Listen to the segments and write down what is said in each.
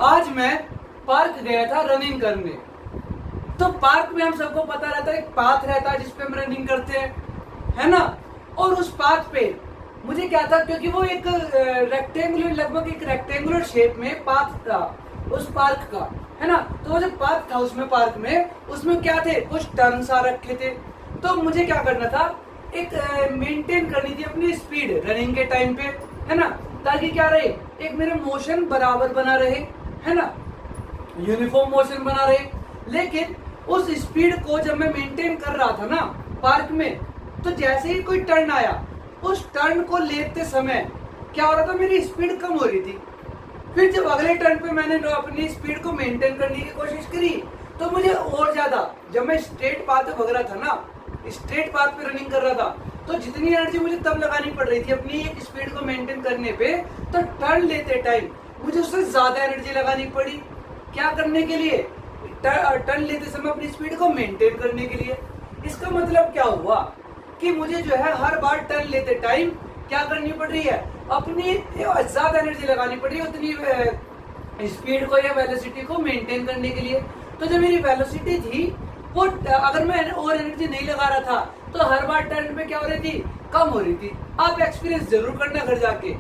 आज मैं पार्क गया था रनिंग करने। तो पार्क में हम सबको पता रहता है एक पाथ रहता है जिसपे हम रनिंग करते हैं, है ना। और उस पाथ पे मुझे क्या था, क्योंकि वो एक रेक्टेंगुलर, लगभग एक रेक्टेंगुलर शेप में पाथ था उस पार्क का, है ना। तो वो जो पाथ था उसमें पार्क में, उसमें क्या थे, कुछ टर्न्स आ रखे थे। तो मुझे क्या करना था, एक मेंटेन करनी थी अपनी स्पीड रनिंग के टाइम पे, है ना, ताकि क्या रहे, एक मेरा मोशन बराबर बना रहे, है ना, यूनिफॉर्म मोशन बना रहे। लेकिन उस स्पीड को जब मैं मेंटेन कर रहा था ना पार्क में, तो जैसे ही कोई टर्न आया, उस टर्न को लेते समय क्या हो रहा था, मेरी स्पीड कम हो रही थी। फिर जब अगले टर्न पे मैंने अपनी स्पीड को मेंटेन करने की कोशिश करी, तो मुझे और ज्यादा, जब मैं स्ट्रेट पाथ पे भग रहा था ना, स्ट्रेट पाथ पे रनिंग कर रहा था, तो जितनी एनर्जी मुझे तब लगानी पड़ रही थी अपनी स्पीड को मेंटेन करने पे, तो टर्न लेते टाइम मुझे उससे ज्यादा एनर्जी लगानी पड़ी। क्या करने के लिए, टर्न लेते समय अपनी स्पीड को मेंटेन करने के लिए। इसका मतलब क्या हुआ कि मुझे जो है हर बार टर्न लेते टाइम क्या करनी पड़ रही है, अपनी ज्यादा एनर्जी लगानी पड़ रही है उतनी स्पीड को या वेलोसिटी को मेंटेन करने के लिए। तो जो मेरी वेलोसिटी थी वो, अगर मैं और एनर्जी नहीं लगा रहा था, तो हर बार टर्न पे क्या हो रही थी, कम हो रही थी। आप एक्सपीरियंस जरूर करना घर जाके,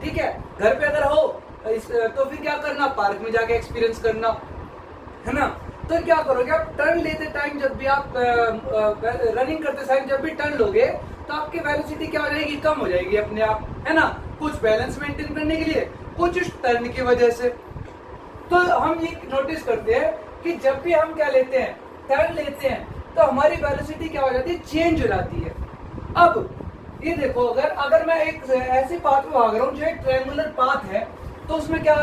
ठीक है। घर पे अगर हो तो फिर क्या करना, पार्क में जाके एक्सपीरियंस करना, है ना। तो क्या करोगे आप, टर्न लेते टाइम जब भी आप रनिंग करते टाइम जब भी टर्न लोगे, तो आपकी वेलोसिटी क्या हो जाएगी, कम हो जाएगी अपने आप, है ना। कुछ बैलेंस मेंटेन करने के लिए, कुछ उस टर्न की वजह से। तो हम ये नोटिस करते हैं कि जब भी हम क्या लेते हैं, टर्न लेते हैं, तो हमारी वेलोसिटी क्या हो जाती है, चेंज हो जाती है। अब ये देखो, अगर मैं एक ऐसे पाथ में भाग रहा हूँ जो एक ट्रायंगुलर पाथ है, तो उसमें क्या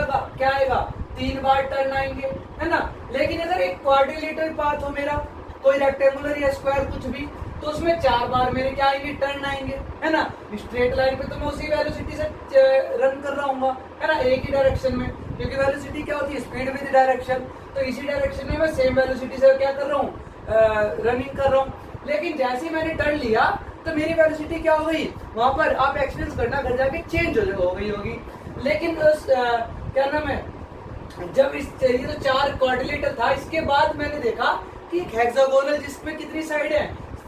आएगा, 3 बार टर्न आएंगे, है ना। लेकिन अगर एक क्वाड्रिलेटरल पाथ हो मेरा, कोई रेक्टेंगुलर या स्क्वायर कुछ भी, तो उसमें 4 बार मेरे क्या आएंगे, टर्न आएंगे, है ना। स्ट्रेट लाइन पे तो मैं उसी वेलोसिटी से रन कर रहा हूँ, है ना, एक ही डायरेक्शन में, क्योंकि वेलोसिटी क्या होती है, स्पीड विद डायरेक्शन। तो इसी डायरेक्शन में मैं सेम वेलोसिटी से क्या कर रहा हूँ, रनिंग कर रहा हूँ। लेकिन जैसे ही मैंने टर्न लिया, तो मेरी वेलोसिटी क्या हो गई, वहां पर आप एक्सपीरियंस करना घर जाके, चेंज हो गई होगी। लेकिन क्या नाम है, जब ये तो 4 क्वाड्रिलेटर था, इसके बाद मैंने देखा कि एक हेक्सागोनल जिसमें कितनी साइड है,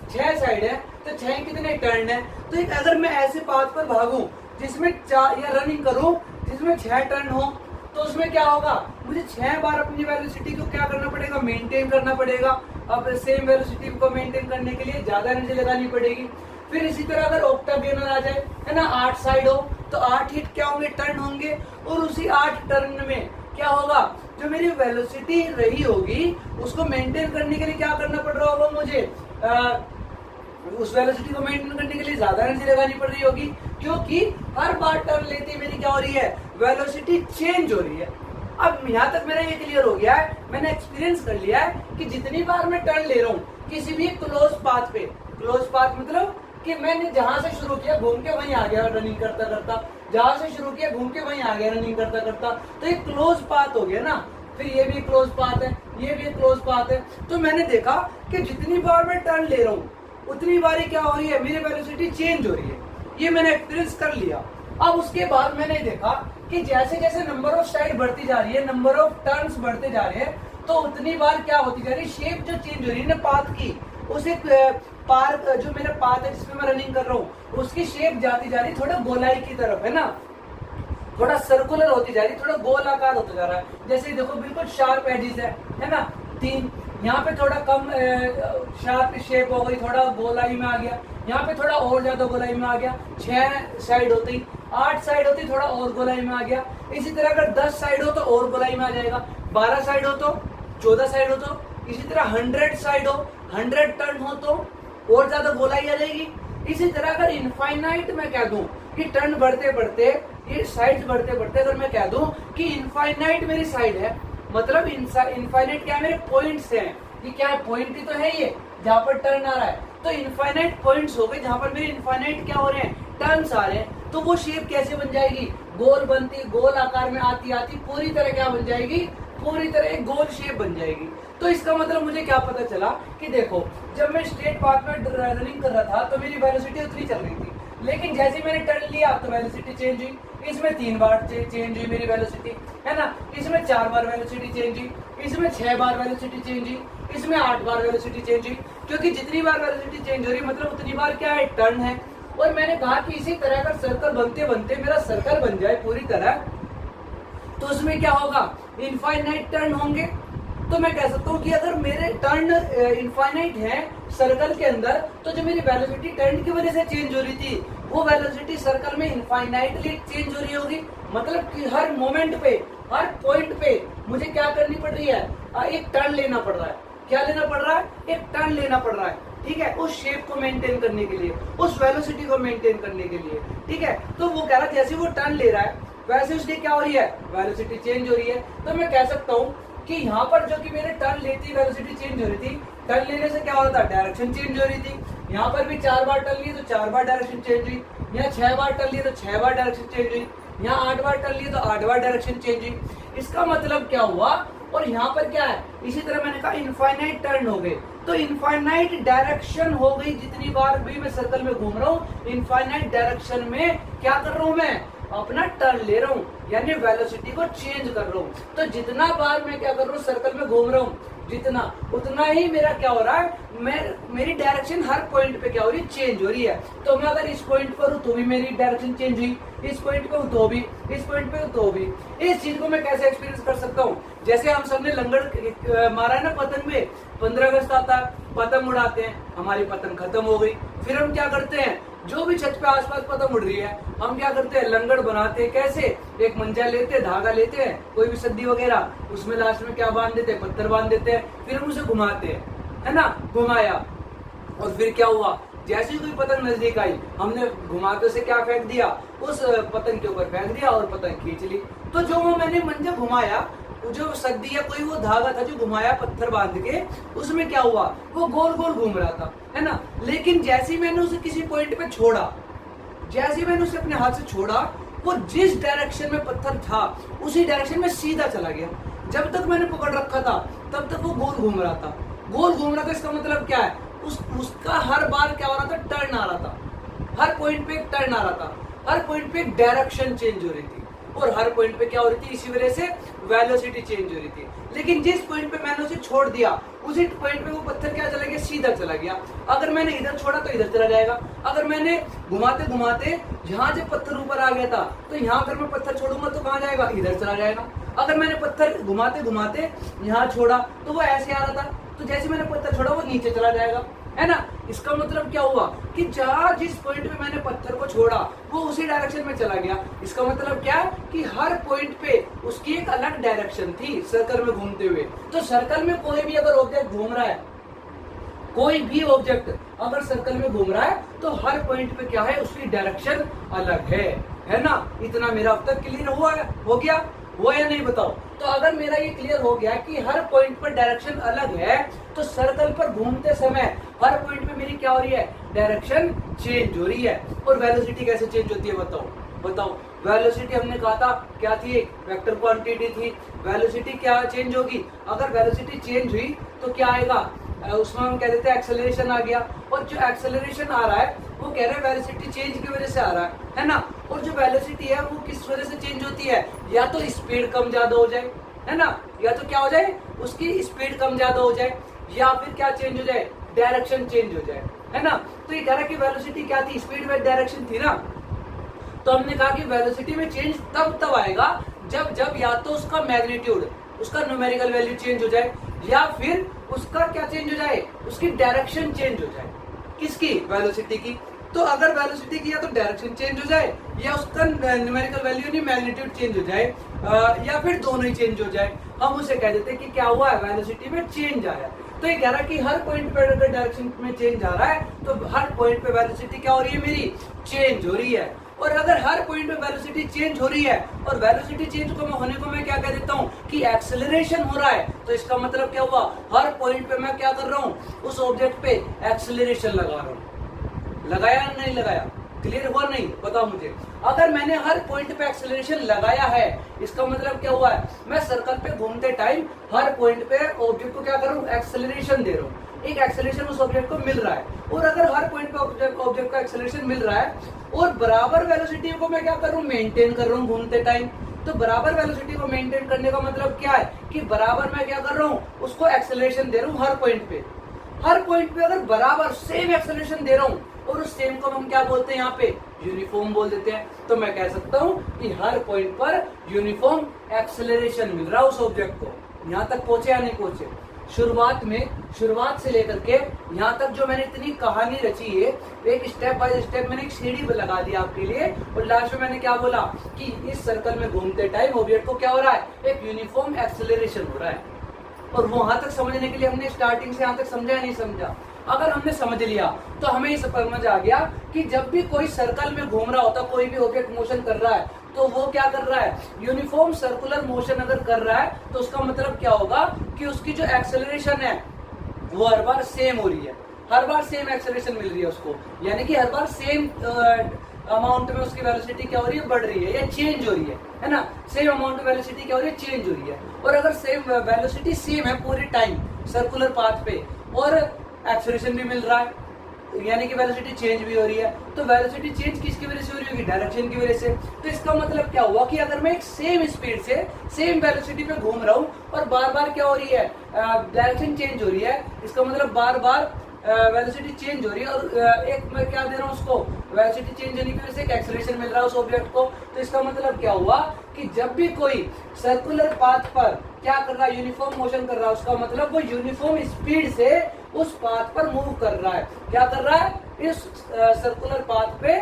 6 साइड है, तो 6 कितने टर्न है। तो एक अगर मैं ऐसे पाथ पर भागूं जिसमें 4 या रनिंग करूं जिसमें 6 टर्न हो, तो उसमें क्या होगा, मुझे 6 बार अपनी वेलोसिटी को क्या करना पड़ेगा, मेंटेन करना पड़ेगा। अब सेम वेलोसिटी को मेंटेन करने के लिए ज्यादा एनर्जी लगानी पड़ेगी। फिर इसी तरह अगर ऑक्टागोनल आ जाए, है ना, 8 साइड हो, तो 8 हिट क्या होंगे, टर्न होंगे। और उसी 8 टर्न में क्या होगा, जो मेरी वेलोसिटी रही होगी उसको मेंटेन करने के लिए क्या करना पड़ रहा होगा मुझे, उस वेलोसिटी को मेंटेन करने के लिए ज्यादा एनर्जी लगानी पड़ रही होगी, क्योंकि हर बार टर्न लेते ही मेरी क्या हो रही है, वेलोसिटी चेंज हो रही है। अब यहाँ तक मेरा ये क्लियर हो गया है, मैंने एक्सपीरियंस कर लिया है कि जितनी बार मैं टर्न ले रहा हूँ किसी भी क्लोज पाथ पे, क्लोज पाथ मतलब कि मैंने जहां से शुरू किया घूम के वहीं आ गया रनिंग करता करता, जहां से शुरू किया घूम के वहीं आ गया रनिंग करता करता, तो एक क्लोज पाथ हो गया ना। फिर ये भी क्लोज पाथ है, ये भी क्लोज पाथ है। तो मैंने देखा कि जितनी बार मैं टर्न ले रहा हूँ उतनी बार क्या हो रही है, मेरी वेलोसिटी चेंज हो रही है। ये मैंने एक्सपीरियंस कर लिया। अब उसके बाद मैंने देखा कि जैसे जैसे नंबर ऑफ साइड बढ़ती जा रही है, नंबर ऑफ टर्न्स बढ़ते जा रहे हैं, तो उतनी बार क्या होती जा रही है, शेप जो चेंज हो रही है ना पाथ की, उसे पार्क जो मेरा पाथ है जिसमें मैं रनिंग कर रहा हूँ, उसकी शेप जाती जा रही है थोड़ा गोलाई की तरफ, है ना, थोड़ा सर्कुलर होती जा रही है, थोड़ा गोल आकार होता जा रहा है। जैसे देखो बिल्कुल शार्प एजेस है ना, 3, यहाँ पे थोड़ा कम शार्प शेप हो गई, थोड़ा गोलाई में आ गया, यहाँ पे थोड़ा और ज्यादा गोलाई में आ गया, 6 साइड होती, 8 साइड होती, थोड़ा और गोलाई में आ गया। इसी तरह अगर 10 साइड हो तो और गोलाई में आ जाएगा, 12 साइड हो तो, 14 साइड हो तो, इसी तरह 100 साइड हो, 100 टर्न हो तो और ज्यादा गोलाई आ जाएगी। इसी तरह अगर इनफाइनाइट मैं कह दूं कि टर्न बढ़ते बढ़ते, ये साइड बढ़ते बढ़ते, अगर मैं कह दूं कि इनफाइनाइट मेरी साइड है, मतलब इनफाइनाइट क्या है, मेरे पॉइंट्स हैं, ये क्या है, पॉइंट ही तो है ये जहां पर टर्न आ रहा है। तो इनफाइनाइट पॉइंट्स हो गए जहां पर मेरे इनफाइनाइट क्या हो रहे हैं, टर्न्स आ रहे हैं। तो वो शेप कैसे बन जाएगी, गोल बनती, गोल आकार में आती आती पूरी तरह क्या बन जाएगी, पूरी तरह एक गोल शेप बन जाएगी। तो इसका मतलब मुझे क्या पता चला कि देखो, जब मैं स्ट्रेट पाथ में रनिंग कर रहा था तो मेरी वेलोसिटी उतनी चल रही थी, लेकिन जैसे मैंने टर्न लिया तो वेलोसिटी चेंज हुई, इसमें 3 बार चेंज हुई मेरी वेलोसिटी, है ना, इसमें 4 बार वेलोसिटी चेंज हुई, इसमें 6 बार वेलोसिटी चेंज हुई, इसमें 8 बार वेलोसिटी चेंज हुई, क्योंकि जितनी बार वेलोसिटी चेंज हो रही मतलब उतनी बार क्या है, टर्न है। और मैंने कहा कि इसी तरह का सर्कल बनते बनते मेरा सर्कल बन जाए पूरी तरह, तो उसमें क्या होगा, इनफाइनाइट टर्न होंगे। तो मैं कह सकता हूँ कि अगर मेरे टर्न इनफाइनाइट है सर्कल के अंदर, तो जो मेरी वेलोसिटी टर्न की वजह से चेंज हो रही थी वो वेलोसिटी सर्कल में इनफाइनाइटली चेंज हो रही होगी। मतलब कि हर मोमेंट पे, हर पॉइंट पे मुझे क्या करनी पड़ रही है, एक टर्न लेना पड़ रहा है। क्या लेना पड़ रहा है, एक टर्न लेना पड़ रहा है, ठीक है, उस शेप को मेंटेन करने के लिए, उस वेलोसिटी को मेंटेन करने के लिए, ठीक है। तो वो कह रहा है जैसे वो टर्न ले रहा है वैसे उसकी क्या हो रही है, वेलोसिटी चेंज हो रही है। तो मैं कह सकता हूँ कि यहाँ पर जो कि मेरे टर्न लेती वेलोसिटी चेंज हो रही थी, टर्न लेने से क्या हो रहा था, डायरेक्शन चेंज हो रही थी। यहाँ पर भी 4 बार टर्न लिए तो 4 बार डायरेक्शन चेंज हुई, यहाँ 6 बार टर्न लिए तो 6 बार डायरेक्शन चेंज हुई, यहाँ 8 बार टर्न लिए तो 8 बार डायरेक्शन चेंज हुई। इसका मतलब क्या हुआ, और यहाँ पर क्या है, इसी तरह मैंने कहा इनफाइनाइट टर्न हो गए, तो इनफाइनाइट डायरेक्शन हो गई। जितनी बार भी मैं सर्कल में घूम रहा हूँ इनफाइनाइट डायरेक्शन में क्या कर रहा हूँ, मैं अपना टर्न ले रहा हूँ, यानी वेलोसिटी को चेंज कर रहा हूँ। तो जितना बार मैं क्या कर रहा हूँ, सर्कल में घूम रहा हूँ जितना, उतना ही मेरा क्या हो रहा है, मेरी डायरेक्शन हर पॉइंट पे क्या हो रही है, चेंज हो रही है। तो मैं अगर इस पॉइंट पर हूँ तो भी मेरी डायरेक्शन चेंज हुई, इस पॉइंट पे हूँ तो भी, इस पॉइंट पे हूँ तो भी। इस चीज को मैं कैसे एक्सपीरियंस कर सकता हूँ, जैसे हम सबने लंगड़ मारा है ना पतंग में, 15 अगस्त आता है, पतंग उड़ाते हैं, हमारी पतंग खत्म हो गई, फिर हम क्या करते हैं, जो भी छत पे आसपास पतंग उड़ रही है हम क्या करते हैं, लंगड़ बनाते हैं। कैसे, एक मंजा लेते हैं, धागा लेते हैं, कोई भी सद्दी वगैरह, उसमें लास्ट में क्या बांध देते हैं, पत्थर बांध देते हैं, फिर हम उसे घुमाते हैं, है ना, घुमाया, और फिर क्या हुआ, जैसे ही कोई पतंग नजदीक आई हमने घुमा के उसे क्या फेंक दिया, उस पतंग के ऊपर फेंक दिया और पतंग खींच ली। तो जो वो मैंने मंजा घुमाया, जो सद्दी या कोई वो धागा था जो घुमाया पत्थर बांध के, उसमें क्या हुआ, वो गोल गोल घूम रहा था, है ना। लेकिन जैसे ही मैंने उसे किसी पॉइंट पे छोड़ा, जैसे ही मैंने उसे अपने हाथ से छोड़ा, वो जिस डायरेक्शन में पत्थर था उसी डायरेक्शन में सीधा चला गया। जब तक मैंने पकड़ रखा था तब तक वो गोल घूम रहा था, गोल घूम रहा था। इसका मतलब क्या है, उसका हर बार क्या हो रहा था, टर्न आ रहा था, हर पॉइंट पे एक टर्न आ रहा था, हर पॉइंट पे एक डायरेक्शन चेंज हो रही थी, और हर पॉइंट पे क्या हो रही थी, इसी वजह से वेलोसिटी चेंज हो रही थी। लेकिन जिस पॉइंट पे मैंने उसे छोड़ दिया उसी पॉइंट पे वो पत्थर क्या चला गया, सीधा चला गया। अगर मैंने इधर छोड़ा तो इधर चला जाएगा, अगर मैंने घुमाते घुमाते यहाँ जब पत्थर ऊपर आ गया था तो यहाँ अगर मैं पत्थर छोड़ूंगा तो कहाँ जाएगा, इधर चला जाएगा। अगर मैंने पत्थर घुमाते घुमाते यहाँ छोड़ा तो वो ऐसे आ रहा था, तो जैसे मैंने पत्थर छोड़ा वो नीचे चला जाएगा, है ना। इसका मतलब क्या हुआ कि जहाँ जिस पॉइंट पे मैंने पत्थर को छोड़ा वो उसी डायरेक्शन में चला गया। इसका मतलब क्या कि हर पॉइंट पे उसकी एक अलग डायरेक्शन थी सर्कल में घूमते हुए। तो सर्कल में कोई भी अगर ऑब्जेक्ट घूम रहा है, कोई भी ऑब्जेक्ट अगर सर्कल में घूम रहा है तो हर पॉइंट पे क्या है, उसकी डायरेक्शन अलग है ना। इतना मेरा अब तक क्लियर हो गया वो या नहीं, बताओ। तो अगर मेरा ये क्लियर हो गया कि हर पॉइंट पर डायरेक्शन अलग है, तो सर्कल पर घूमते समय हर पॉइंट पे मेरी क्या हो रही है, डायरेक्शन चेंज हो रही है। और वेलोसिटी कैसे चेंज होती है, बताओ। वेलोसिटी हमने कहा था क्या थी, एक वेक्टर क्वांटिटी थी। वेलोसिटी क्या चेंज होगी, अगर वेलोसिटी चेंज हुई तो क्या आएगा, उसमें हम कह देते हैं एक्सेलरेशन आ गया। और जो एक्सेलरेशन आ रहा है वो कह रहे हैं वेलोसिटी चेंज की वजह से आ रहा है ना। और जो वेलोसिटी है वो किस वजह से चेंज होती है, या तो स्पीड कम ज्यादा हो जाए, है ना, या तो क्या हो जाए, उसकी स्पीड कम ज्यादा हो जाए, या फिर क्या चेंज हो जाए, डायरेक्शन चेंज हो जाए, है ना। तो ये कह रहा है कि वेलोसिटी क्या थी, स्पीड विद डायरेक्शन थी ना। तो हमने कहा कि वेलोसिटी में चेंज तब आएगा जब या तो उसका मैग्नीट्यूड, उसका न्यूमेरिकल वैल्यू चेंज हो जाए, या फिर उसका क्या चेंज हो जाए, उसकी डायरेक्शन चेंज हो जाए। किसकी, वेलोसिटी की। तो अगर वेलोसिटी की या तो डायरेक्शन चेंज हो जाए, या उसका न्यूमेरिकल वैल्यू नहीं मैग्नीट्यूड चेंज हो जाए, या फिर दोनों ही चेंज हो जाए, हम उसे कह देते हैं कि क्या हुआ है, वेलोसिटी में चेंज आया। तो ये कह रहा है कि हर पॉइंट पे अगर डायरेक्शन में चेंज आ रहा है तो हर पॉइंट पे वेलोसिटी क्या हो रही है, मेरी चेंज हो रही है। और अगर हर पॉइंट पे वेलोसिटी चेंज हो रही है, और वेलोसिटी चेंज होने को मैं क्या कह देता हूँ कि एक्सेलरेशन हो रहा है, तो इसका मतलब क्या हुआ, हर पॉइंट पे मैं क्या कर रहा हूँ, उस ऑब्जेक्ट पे एक्सेलरेशन लगा रहा हूँ। लगाया या नहीं लगाया, क्लियर हुआ नहीं, बताओ मुझे। अगर मैंने हर पॉइंट पे एक्सेलरेशन लगाया है, इसका मतलब क्या हुआ है, मैं सर्कल पे घूमते टाइम हर पॉइंट पे ऑब्जेक्ट को क्या कर रहा हूँ, एक्सेलरेशन दे रहा हूँ। एक एक्सेलरेशन उस ऑब्जेक्ट को मिल रहा है, और अगर हर पॉइंट पे ऑब्जेक्ट का एक्सेलरेशन मिल रहा है और बराबर वेलोसिटी को मैं क्या कर रहा हूँ, मेंटेन कर रहा हूँ घूमते टाइम। तो बराबर वेलोसिटी को मेंटेन करने का मतलब क्या है कि बराबर मैं क्या कर रहा हूँ, उसको एक्सेलरेशन दे रहा हूँ हर पॉइंट पे। हर पॉइंट पे अगर बराबर सेम एक्सेलरेशन दे रहा हूँ, और उस सेम को हम क्या बोलते हैं, यहाँ पे यूनिफॉर्म बोल देते हैं। तो मैं कह सकता हूँ कि हर पॉइंट पर यूनिफॉर्म एक्सेलरेशन मिल रहा है उस ऑब्जेक्ट को। यहाँ तक पहुंचे या नहीं पहुंचे? शुरुआत से लेकर के यहाँ तक जो मैंने इतनी कहानी रची है, एक स्टेप बाय स्टेप मैंने एक सीढ़ी लगा दी आपके लिए, और लास्ट में मैंने क्या बोला कि इस सर्कल में घूमते टाइम ऑब्जेक्ट को क्या हो रहा है, एक यूनिफॉर्म एक्सेलरेशन हो रहा है। और वहां तक समझने के लिए हमने स्टार्टिंग से यहाँ तक समझा या नहीं समझा? अगर हमने समझ लिया तो हमें ये समझ आ गया कि जब भी कोई सर्कल में घूम रहा होता, कोई भी ऑब्जेक्ट मोशन कर रहा है, तो वो क्या कर रहा है, यूनिफॉर्म सर्कुलर मोशन अगर कर रहा है तो उसका मतलब क्या होगा कि उसकी जो एक्सेलरेशन है वो हर बार सेम हो रही है, हर बार सेम एक्सेलरेशन मिल रही है उसको, यानी कि हर बार सेम अमाउंट में उसकी वेलोसिटी क्या हो रही है, बढ़ रही है या चेंज हो रही है ना। सेम अमाउंट में वेलोसिटी क्या हो रही है, चेंज हो रही है। और अगर सेम वेलोसिटी सेम है पूरे टाइम सर्कुलर पाथ पे, और एक्सेलरेशन भी मिल रहा है, यानी कि वेलोसिटी चेंज भी हो रही है, तो वेलोसिटी चेंज किसकी वजह से हो रही होगी, डायरेक्शन की वजह से। तो इसका मतलब क्या हुआ कि अगर मैं एक सेम स्पीड से सेम वेलोसिटी पे घूम रहा हूँ और बार बार क्या हो रही है, डायरेक्शन चेंज हो रही है, इसका मतलब बार बार वेलोसिटी चेंज हो रही है, और एक मैं क्या दे रहा हूँ उसको, वेलोसिटी चेंज होने की वजह से एक एक्सेलरेशन मिल रहा है उस ऑब्जेक्ट को। तो इसका मतलब क्या हुआ कि जब भी कोई सर्कुलर पाथ पर क्या कर रहा है, यूनिफॉर्म मोशन कर रहा है, उसका मतलब वो यूनिफॉर्म स्पीड से उस पाथ पर मूव कर रहा है। क्या कर रहा है, इस सर्कुलर पाथ पे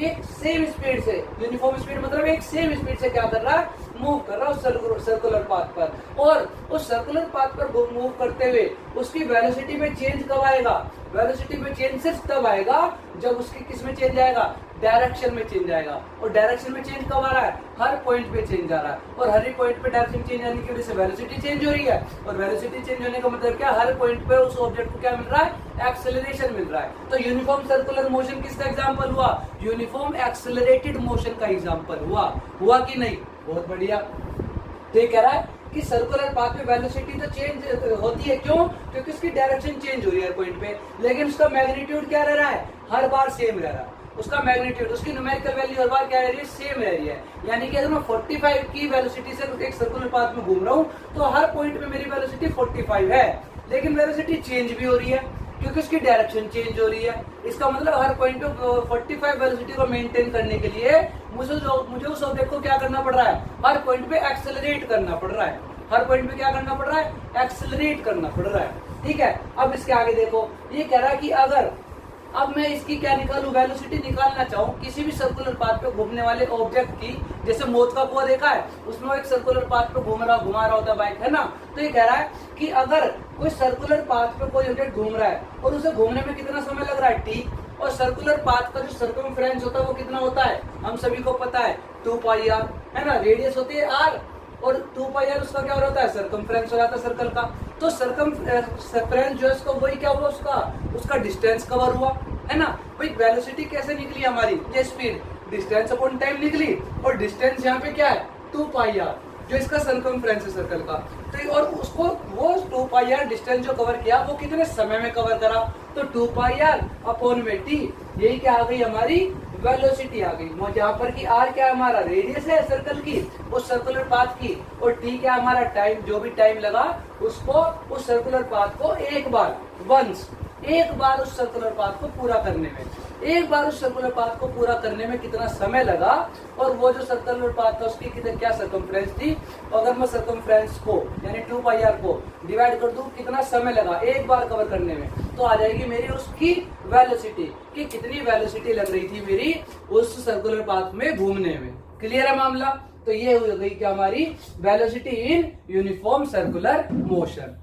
एक सेम स्पीड से, यूनिफॉर्म स्पीड मतलब एक सेम स्पीड से क्या कर रहा है, मूव कर रहा है उस सर्कुलर पाथ पर। और उस सर्कुलर पाथ पर मूव करते हुए उसकी वेलोसिटी में चेंज कब आएगा, वेलोसिटी में चेंज सिर्फ तब आएगा जब उसकी किस में चेंज आएगा, डायरेक्शन में चेंज आएगा। और डायरेक्शन में चेंज कब आ रहा है, हर पॉइंट पे चेंज आ रहा है, और हर एक पॉइंट पे डायरेक्शन चेंज आने की वजह से वेलोसिटी चेंज हो रही है, और वेलोसिटी चेंज होने का मतलब क्या, हर पॉइंट पे उस ऑब्जेक्ट को क्या मिल रहा है, एक्सेलरेशन मिल रहा है। तो यूनिफॉर्म सर्कुलर मोशन किसका एग्जांपल हुआ, यूनिफॉर्म एक्सेलरेटेड मोशन का एग्जांपल हुआ कि नहीं? बहुत बढ़िया। तो ये कह रहा है कि सर्कुलर पाथ में वेलोसिटी तो चेंज होती है, क्यों? क्योंकि उसकी डायरेक्शन चेंज हो रही है हर पॉइंट पे, लेकिन उसका मैग्नीट्यूड क्या रह रहा है, हर बार सेम रह रहा है। उसका मैग्नीट्यूड, उसकी न्यूमेरिकल वैल्यू हर बार क्या रह रही है, सेम रह रही है। यानी कि अगर मैं 45 की वेलोसिटी से एक सर्कुलर पाथ में घूम रहा हूँ तो हर पॉइंट में मेरी वेलोसिटी 45 है, लेकिन वेलोसिटी चेंज भी हो रही है क्योंकि उसकी डायरेक्शन चेंज हो रही है। इसका मतलब हर पॉइंट पे 45 वेलोसिटी को मेंटेन करने के लिए मुझे उस ऑब्जेक्ट को क्या करना पड़ रहा है, हर पॉइंट पे एक्सेलरेट करना पड़ रहा है, हर पॉइंट पे क्या करना पड़ रहा है, एक्सेलरेट करना पड़ रहा है। ठीक है, अब इसके आगे देखो, ये कह रहा है कि अगर अब मैं इसकी क्या निकालूं, वेलोसिटी निकालना चाहूं किसी भी सर्कुलर पाथ पे घूमने वाले ऑब्जेक्ट की, जैसे मौत का कुआं देखा है, उसमें एक सर्कुलर पाथ पे घुमा रहा होता है बाइक, है ना। तो ये कह रहा है कि अगर कोई सर्कुलर पाथ पे कोई ऑब्जेक्ट घूम रहा है और उसे घूमने में कितना समय लग रहा है, टी, और सर्कुलर पाथ का जो सर्कमफ्रेंस होता है वो कितना होता है, हम सभी को पता है 2πr, है ना। रेडियस होती है r, और 2πr उसका क्या होता है, सर्कमफ्रेंस हो जाता है सर्कल का। तो सर्कमफ्रेंस जो है उसका वही क्या हुआ, उसका डिस्टेंस कवर हुआ, है ना। भाई वेलोसिटी कैसे निकली हमारी, ये स्पीड डिस्टेंस अपॉन टाइम निकली, और डिस्टेंस यहाँ पे क्या है, 2πr, जो इसका सर्कमफ्रेंस है सर्कल का। तो और उसको वो 2πr डिस्टेंस जो कवर किया वो कितने समय में कवर करा, तो 2πr अपॉन में t, यही क्या आ गई हमारी वेलोसिटी आ गई। जहाँ पर कि r क्या हमारा रेडियस है सर्कल की, उस सर्कुलर पाथ की, और t क्या हमारा टाइम, जो भी टाइम लगा उसको उस सर्कुलर पाथ को एक बार उस सर्कुलर पाथ को पूरा करने में, एक बार उस सर्कुलर पाथ को पूरा करने में कितना समय लगा, और वो जो सर्कुलर पाथ था उसकी कितनी क्या सर्कमफ्रेंस थी। अगर मैं सर्कमफ्रेंस को यानी 2πr को डिवाइड कर दूं कितना समय लगा एक बार कवर करने में, तो आ जाएगी मेरी उसकी वेलोसिटी कि कितनी वेलोसिटी लग रही थी मेरी उस सर्कुलर पाथ में घूमने में। क्लियर है मामला। तो ये हो गई क्या हमारी velocity in uniform circular motion.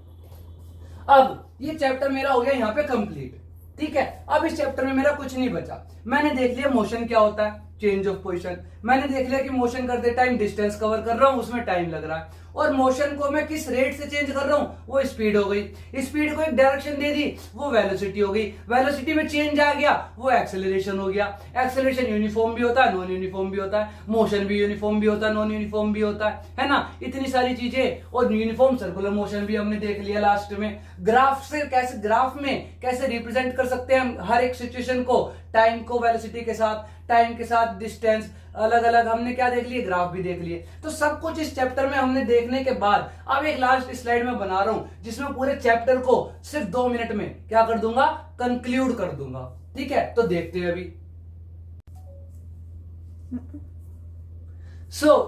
अब ये चैप्टर मेरा हो गया यहाँ पे कंप्लीट। ठीक है, अब इस चैप्टर में मेरा कुछ नहीं बचा, मैंने देख लिया मोशन क्या होता है, चेंज ऑफ पोजीशन। मैंने देख लिया कि मोशन करते टाइम डिस्टेंस कवर कर रहा हूं, उसमें टाइम लग रहा है, और मोशन को मैं किस रेट से चेंज कर रहा हूं, वो स्पीड हो गई। स्पीड को एक डायरेक्शन दे दी, वो वेलोसिटी हो गई। वेलोसिटी में चेंज आ गया, वो एक्सेलरेशन हो गया। एक्सेलरेशन यूनिफॉर्म भी होता है, नॉन यूनिफॉर्म भी होता है। मोशन भी यूनिफॉर्म भी होता है, नॉन यूनिफॉर्म भी होता है ना। इतनी सारी चीजें, और यूनिफॉर्म सर्कुलर मोशन भी हमने देख लिया लास्ट में। ग्राफ से कैसे, ग्राफ में कैसे रिप्रेजेंट कर सकते हैं हम हर एक सिचुएशन को, टाइम को वेलोसिटी के साथ, टाइम के साथ डिस्टेंस, अलग अलग हमने क्या देख लिए, ग्राफ भी देख लिए। तो सब कुछ इस चैप्टर में हमने देखने के बाद अब एक लास्ट स्लाइड में बना रहा हूं, जिसमें पूरे चैप्टर को सिर्फ 2 मिनट में क्या कर दूंगा, कंक्लूड कर दूंगा। ठीक है, तो देखते हैं अभी।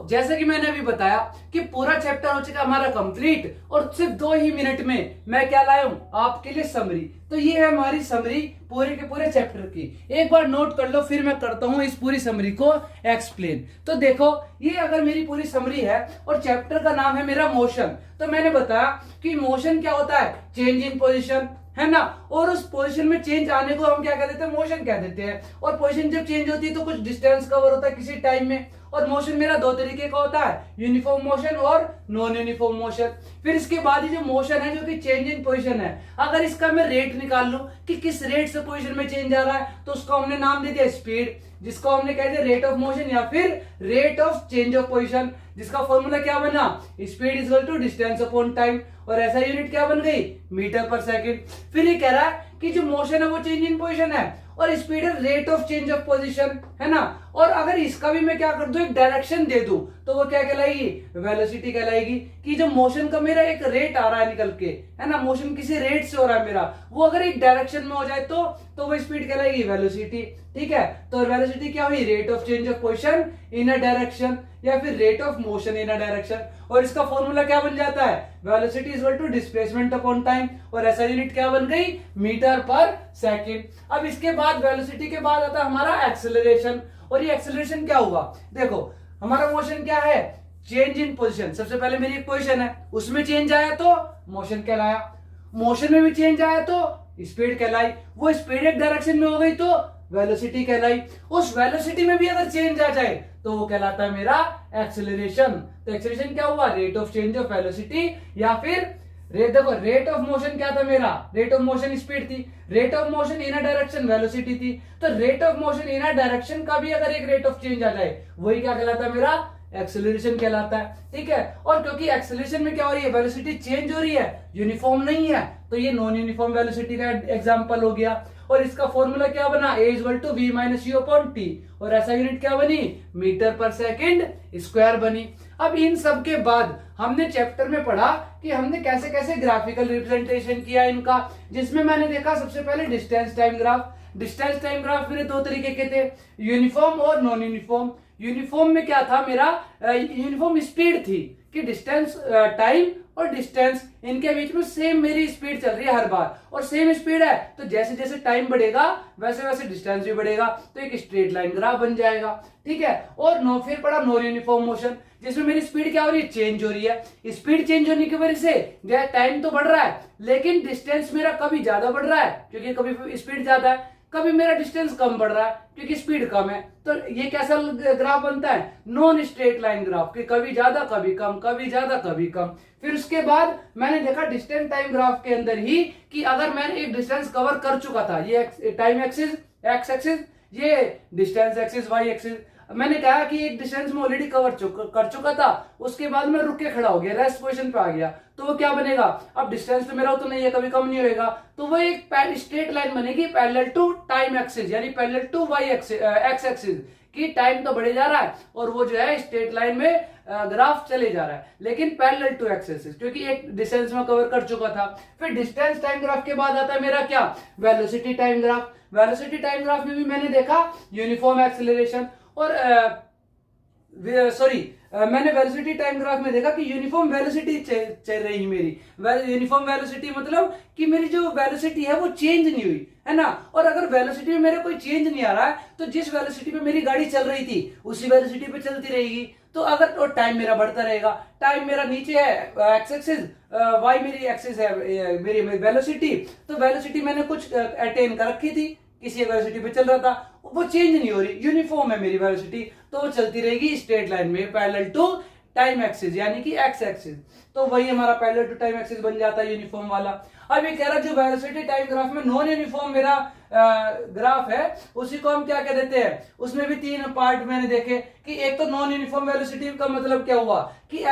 जैसे कि मैंने अभी बताया कि पूरा चैप्टर हो चुका हमारा कंप्लीट, और सिर्फ 2 ही मिनट में मैं क्या लाया हूं आपके लिए समरी। तो ये है हमारी समरी पूरे के पूरे चैप्टर की। एक बार नोट कर लो, फिर मैं करता हूं इस पूरी समरी को एक्सप्लेन। तो देखो, ये अगर मेरी पूरी समरी है और चैप्टर का नाम है मेरा मोशन, तो मैंने बताया कि मोशन क्या होता है, चेंज इन पोजिशन, है ना। और उस पोजीशन में चेंज आने को हम क्या कह देते हैं, मोशन कह देते हैं। और पोजीशन जब चेंज होती है तो कुछ डिस्टेंस कवर होता है किसी टाइम में। और मोशन मेरा 2 तरीके का होता है, यूनिफॉर्म मोशन और नॉन यूनिफॉर्म मोशन। फिर इसके बाद ही जो मोशन है, जो कि चेंज इन पोजीशन है, अगर इसका मैं रेट निकाल लूं कि किस रेट से पोजीशन में चेंज आ रहा है, तो उसको हमने नाम दे दिया स्पीड, जिसको हमने कह दिया रेट ऑफ मोशन या फिर rate of change of position, जिसका फॉर्मूला क्या बना, speed is equal to distance upon time, और ऐसा यूनिट क्या बन गई, मीटर पर सेकंड। फिर ये कह रहा है कि जो मोशन है वो चेंज इन पोजीशन है, और स्पीड है rate of change of position, है ना। और अगर इसका भी मैं क्या कर दूं, एक डायरेक्शन दे दूं, तो वो क्या कहलाएगी, वेलोसिटी कहलाएगी। कि जो मोशन का मेरा एक रेट आ रहा है निकल के, है ना, मोशन किसी रेट से हो रहा है मेरा, वो अगर एक डायरेक्शन में हो जाए तो वो स्पीड कहलाएगी वेलोसिटी। ठीक है, तो वेलोसिटी क्या हुई, rate of change of position in a direction, या फिर rate of motion in a direction. और इसका फॉर्मूला क्या बन जाता है, velocity is equal to displacement upon time, और ऐसा यूनिट क्या बन गई, मीटर पर सेकंड। अब इसके बाद वेलोसिटी के बाद आता है हमारा एक्सेलरेशन। और ये एक्सेलरेशन क्या हुआ, देखो हमारा मोशन क्या है, चेंज इन पोजीशन। सबसे पहले मेरी एक पोजीशन है, उसमें चेंज आया तो मोशन कहलाया, मोशन में भी चेंज आया तो स्पीड कहलाई, वो स्पीड एक डायरेक्शन में हो गई तो वेलोसिटी कहलाई। उस वेलोसिटी में भी अगर चेंज आ जाए तो वो कहलाता है मेरा एक्सेलरेशन। तो एक्सेलरेशन क्या हुआ, rate of change of velocity, या फिर देखो रेट ऑफ मोशन क्या था मेरा, रेट ऑफ मोशन स्पीड थी, rate of motion in a direction velocity थी। तो rate of motion in a direction का भी अगर एक रेट ऑफ चेंज आ जाए, वही क्या कहलाता है मेरा एक्सेलरेशन कहलाता है। ठीक है, और क्योंकि एक्सेलरेशन में क्या हो रही है, वेलोसिटी चेंज हो रही है, यूनिफॉर्म नहीं है, तो ये नॉन यूनिफॉर्म वेलोसिटी का एग्जांपल हो गया। और इसका फॉर्मूला क्या बना, a equal to v minus u upon t, और ऐसा यूनिट क्या बनी, मीटर पर सेकंड स्क्वायर बनी। अब इन सब के बाद हमने चैप्टर में पढ़ा कि हमने कैसे कैसे ग्राफिकल रिप्रेजेंटेशन किया इनका, जिसमें मैंने देखा सबसे पहले distance time graph. Distance time graph मेरे 2 तरीके के थे, यूनिफॉर्म और नॉन यूनिफॉर्म। यूनिफॉर्म में क्या था मेरा, यूनिफॉर्म स्पीड थी कि डिस्टेंस टाइम और डिस्टेंस इनके बीच में सेम मेरी स्पीड चल रही है हर बार, और सेम स्पीड है तो जैसे जैसे टाइम बढ़ेगा वैसे वैसे डिस्टेंस भी बढ़ेगा, तो एक स्ट्रेट लाइन ग्राफ बन जाएगा। ठीक है, और फिर पड़ा नॉन यूनिफॉर्म मोशन, जिसमें मेरी स्पीड क्या हो रही है, चेंज हो रही है। स्पीड चेंज होने की वजह से टाइम तो बढ़ रहा है, लेकिन डिस्टेंस मेरा कभी ज्यादा बढ़ रहा है क्योंकि कभी स्पीड ज्यादा है, कभी मेरा डिस्टेंस कम बढ़ रहा है क्योंकि स्पीड कम है। तो ये कैसा ग्राफ बनता है, नॉन स्ट्रेट लाइन ग्राफ, कि कभी ज्यादा कभी कम, कभी ज्यादा कभी कम। फिर उसके बाद मैंने देखा डिस्टेंस टाइम ग्राफ के अंदर ही कि अगर मैंने एक डिस्टेंस कवर कर चुका था, ये टाइम एक्सिस एक्स एक्सिस, ये डिस्टेंस एक्सिस वाई एक्सिस, मैंने कहा कि एक डिस्टेंस में ऑलरेडी कर चुका था, उसके बाद मैं रुक के खड़ा हो गया, रेस्ट पोजीशन पे आ गया, तो वो क्या बनेगा, अब डिस्टेंस तो मेरा तो नहीं है, कभी कम नहीं होएगा, तो वो एक स्ट्रेट लाइन बनेगी पैरेलल टू टाइम एक्सिस, यानी parallel to Y axis, X axis, कि टाइम तो बढ़े जा रहा है और वो जो है स्ट्रेट लाइन में ग्राफ चले जा रहा है, लेकिन पैरेलल टू एक्स एक्सिस, क्योंकि एक डिस्टेंस में कवर कर चुका था। फिर डिस्टेंस टाइम ग्राफ के बाद आता है मेरा क्या, velocity time graph. Velocity time graph में भी मैंने देखा यूनिफॉर्म एक्सेलरेशन, और मैंने वेलोसिटी टाइम ग्राफ में देखा कि यूनिफॉर्म वेलोसिटी चल रही मेरी। यूनिफॉर्म वेलोसिटी मतलब कि मेरी जो वेलोसिटी है वो चेंज नहीं हुई, है ना। और अगर वेलोसिटी में मेरा कोई चेंज नहीं आ रहा है तो जिस वेलोसिटी पे मेरी गाड़ी चल रही थी उसी वेलोसिटी पे चलती रहेगी। तो अगर तो टाइम मेरा बढ़ता रहेगा, टाइम मेरा नीचे है एक्स एक्सिस, वाई मेरी एक्सिस है, मेरी वेलोसिटी, तो वेलोसिटी मैंने कुछ अटेन कर रखी थी किसी एक वेलोसिटी पे चल रहा था, वो चेंज नहीं हो रही, यूनिफॉर्म है मेरी वेलोसिटी, तो वो चलती रहेगी स्ट्रेट लाइन में पैरेलल टू टाइम एक्सिस यानी कि एक्स एक्सिस। तो वही हमारा पैरेलल टू टाइम एक्सिस बन जाता है यूनिफॉर्म वाला। अब ये कह रहा है जो वेलोसिटी टाइम ग्राफ में नॉन यूनिफॉर्म मेरा ग्राफ है उसी को हम क्या कह देते हैं, उसमें भी तीन पार्ट मैंने देखे कि एक तो नॉन यूनिफॉर्म वेलोसिटी का मतलब क्या हुआ कि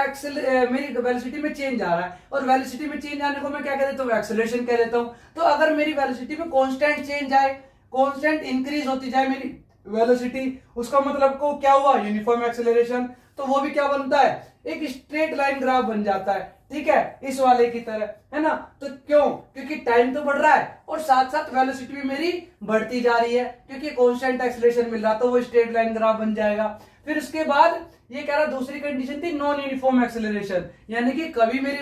मेरी वेलोसिटी में चेंज आ रहा है, और वेलोसिटी में चेंज आने को मैं क्या कह देता हूँ, एक्सेलरेशन कह देता हूँ। तो अगर मेरी वेलोसिटी में कांस्टेंट चेंज आए, कांस्टेंट इंक्रीज होती जाए मेरी वेलोसिटी, उसका मतलब को क्या हुआ, यूनिफॉर्म एक्सेलरेशन। तो वो भी क्या बनता है, एक स्ट्रेट लाइन ग्राफ बन जाता है, ठीक है, इस वाले की तरह, है ना। तो क्यों, क्योंकि टाइम तो बढ़ रहा है और साथ साथ वेलोसिटी भी मेरी बढ़ती जा रही है, क्योंकि कांस्टेंट एक्सेलरेशन मिल रहा, तो वो स्ट्रेट लाइन ग्राफ बन जाएगा। फिर उसके बाद ये कह रहा दूसरी कंडीशन थी नॉन यूनिफॉर्म एक्सेलरेशन, यानी कि कभी मेरी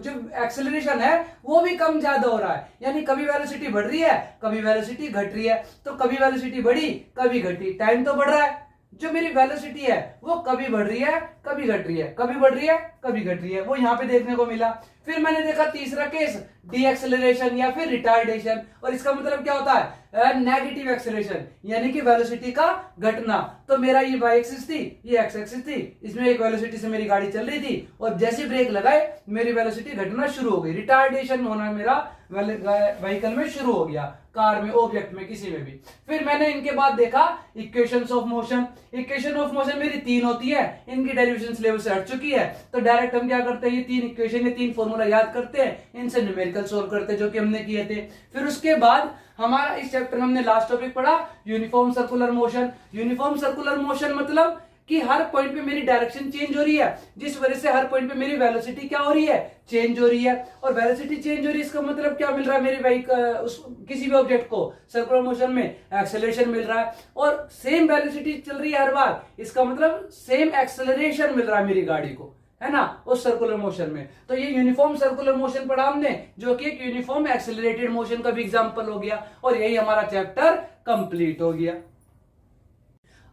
जो एक्सेलरेशन है वो भी कम ज्यादा हो रहा है, यानी कभी वेलोसिटी बढ़ रही है कभी वेलोसिटी घट रही है। तो कभी वेलोसिटी बढ़ी कभी घटी, टाइम तो बढ़ रहा है, जो मेरी वेलोसिटी है वो कभी बढ़ रही है कभी घट रही है, कभी बढ़ रही है कभी घट रही है, वो यहां पे देखने को मिला। फिर मैंने देखा तीसरा केस डी एक्सेलरेशन या फिर रिटार्डेशन, और इसका मतलब क्या होता है, नेगेटिव एक्सेलरेशन यानी कि वेलोसिटी का घटना। तो मेरा ये वाई एक्सिस थी, ये एक्स एक्सिस थी, इसमें एक वेलोसिटी से मेरी गाड़ी चल रही थी और जैसे ब्रेक लगाए मेरी वेलोसिटी घटना शुरू हो गई, रिटार्डेशन होना मेरा व्हीकल में शुरू हो गया, कार में, ऑब्जेक्ट में, किसी में भी। फिर मैंने इनके बाद देखा equations of motion. Equation of motion मेरी तीन होती है, इनकी डेरिवेशन सिलेबस से हट चुकी है, तो डायरेक्ट हम क्या करते हैं, ये तीन इक्वेशन, ये तीन फॉर्मूला याद करते हैं, इनसे न्यूमेरिकल सोल्व करते हैं, जो कि हमने किए थे। फिर उसके बाद हमारा इस चैप्टर में हमने लास्ट टॉपिक पढ़ा uniform circular motion. Uniform circular motion मतलब कि हर पॉइंट पे मेरी डायरेक्शन चेंज हो रही है, जिस वजह से हर पॉइंट पे मेरी वेलोसिटी क्या हो रही है, चेंज हो रही है। और वेलोसिटी चेंज हो रही है इसका मतलब क्या मिल रहा है, मेरे किसी भी ऑब्जेक्ट को सर्कुलर मोशन में एक्सेलरेशन मिल रहा है, और सेम वेलोसिटी चल रही है हर बार, इसका मतलब सेम एक्सेलरेशन मिल रहा है मेरी गाड़ी को, है ना, उस सर्कुलर मोशन में। तो ये यूनिफॉर्म सर्कुलर मोशन पढ़ा हमने, जो कि एक यूनिफॉर्म एक्सेलरेटेड मोशन का भी एग्जांपल हो गया, और यही हमारा चैप्टर कंप्लीट हो गया।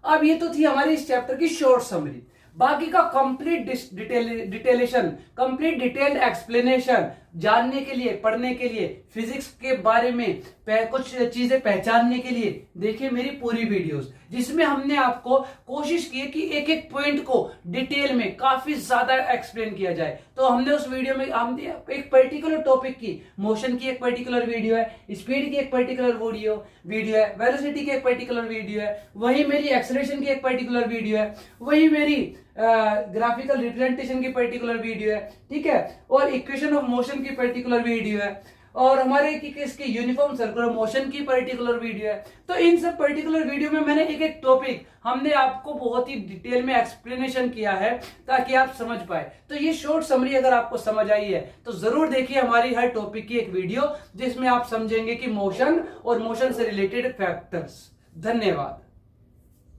अब ये तो थी हमारी इस चैप्टर की शॉर्ट समरी। बाकी का कंप्लीट डिटेलेशन, कंप्लीट डिटेल्ड एक्सप्लेनेशन जानने के लिए, पढ़ने के लिए, फिजिक्स के बारे में कुछ चीजें पहचानने के लिए देखिए मेरी पूरी वीडियोस, जिसमें हमने आपको कोशिश की है कि एक एक पॉइंट को डिटेल में काफी ज्यादा एक्सप्लेन किया जाए। तो हमने उस वीडियो में हमने एक पर्टिकुलर टॉपिक की, मोशन की एक पर्टिकुलर वीडियो है, स्पीड की एक पर्टिकुलर वीडियो है, वेलोसिटी की एक पर्टिकुलर वीडियो है, वही मेरी एक्सेलरेशन की एक पर्टिकुलर वीडियो है, वही मेरी ग्राफिकल रिप्रेजेंटेशन की पर्टिकुलर वीडियो है, ठीक है, और इक्वेशन ऑफ मोशन की पर्टिकुलर वीडियो है, और हमारे इसकी यूनिफॉर्म सर्कुलर मोशन की पर्टिकुलर वीडियो है। तो इन सब पर्टिकुलर वीडियो में मैंने एक एक टॉपिक हमने आपको बहुत ही डिटेल में एक्सप्लेनेशन किया है ताकि आप समझ पाए। तो ये शॉर्ट समरी अगर आपको समझ आई है तो जरूर देखिए हमारी हर टॉपिक की एक वीडियो, जिसमें आप समझेंगे कि मोशन और मोशन से रिलेटेड फैक्टर्स। धन्यवाद।